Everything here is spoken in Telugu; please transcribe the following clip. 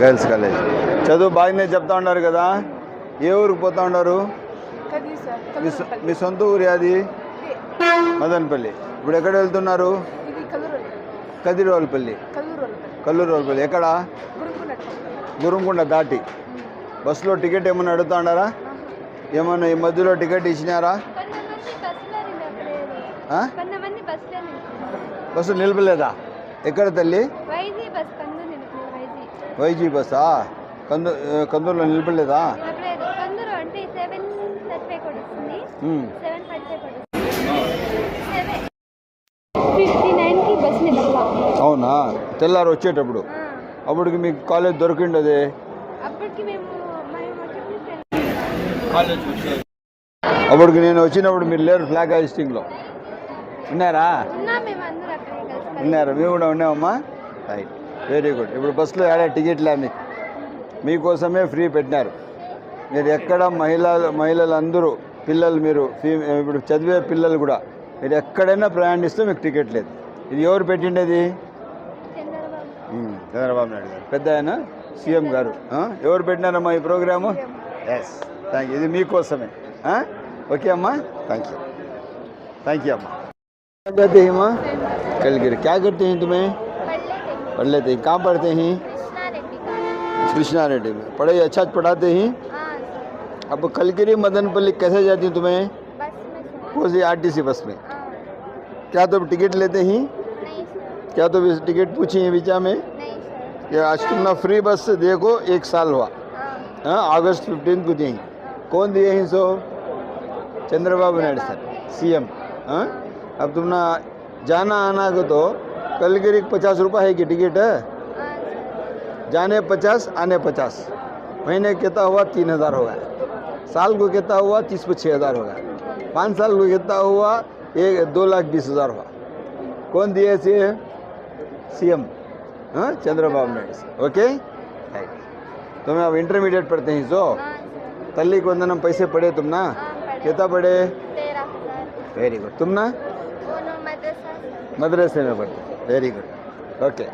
Girls college. చదువు బాగానే చెప్తా ఉన్నారు కదా. ఏ ఊరికి పోతా ఉన్నారు? మీ సొంత ఊరి అది? మదనపల్లి. ఇప్పుడు ఎక్కడ వెళ్తున్నారు? కదిరోలపల్లి. కల్లూరుపల్లి ఎక్కడ? గురుంకొండ దాటి. బస్సులో టికెట్ ఏమన్నా అడుగుతా ఉన్నారా? ఏమన్నా ఈ మధ్యలో టికెట్ ఇచ్చినారా? బస్సు నిలపలేదా? ఎక్కడ తల్లి? వైజీ బస్సా? కందూరులో నిలపలేదా? అవునా? తెల్లారు వచ్చేటప్పుడు అప్పటికి మీకు కాలేజ్ దొరికిండదే. అప్పటికి నేను వచ్చినప్పుడు మీరు లేరు ఫ్లాగ్ హాయిస్టింగ్లో. ఉన్నారా? ఉన్నారా? మేము కూడా ఉన్నామమ్మా. Right, very good. ఇప్పుడు బస్సులో ఏడా టికెట్లే మీకోసమే ఫ్రీ పెట్టినారు. మీరు ఎక్కడ మహిళలందరూ పిల్లలు, మీరు ఇప్పుడు చదివే పిల్లలు కూడా మీరు ఎక్కడైనా ప్రయాణిస్తే మీకు టికెట్ లేదు. ఇది ఎవరు పెట్టిండేది? చంద్రబాబు నాయుడు గారు, పెద్ద ఆయన సీఎం గారు. ఎవరు పెట్టినారమ్మా ఈ ప్రోగ్రాము? Yes, thank you. ఇది మీకోసమే. ఓకే అమ్మా, థ్యాంక్ యూ. थैंक यू अम्मा। क्या कहते हैं माँ? कलगिरी। क्या करते हैं तुम्हें? पढ़ लेते हैं। कहाँ पढ़ते हैं? कृष्णा रेड्डी में। पढ़ाई अच्छा पढ़ाते हैं? अब कलगिरी मदनपल्ली कैसे जाती हैं तुम्हें? कौन सी आरटीसी बस में? क्या तुम टिकट लेते हैं? क्या तुम टिकट पूछी हैं विचा में? क्या आज तुम ना फ्री बस से देखो 1 साल हुआ। अगस्त 15 को दी। कौन दिए हैं? सो चंद्रबाबू नायडू सर, सीएम। अब तुम ना जाना आना को तो कलगिरी 50 रुपये है कि टिकट है? जाने 50 आने 50। महीने कितना हुआ? 3000 होगा। साल को कितना हुआ? 30 पे 6000 होगा। 5 साल को कितना हुआ? 2,20,000 हुआ। कौन दिए से? सीएम चंद्रबाबू नायडू। ओके, तुम्हें अब इंटरमीडिएट पढ़ते हैं सो तल्ली को वंदनम पैसे पढ़े तुम ना? कितना पढ़े? 13,000। Very good. तुम ना? मदरसे में पढ़ते। Very good, okay.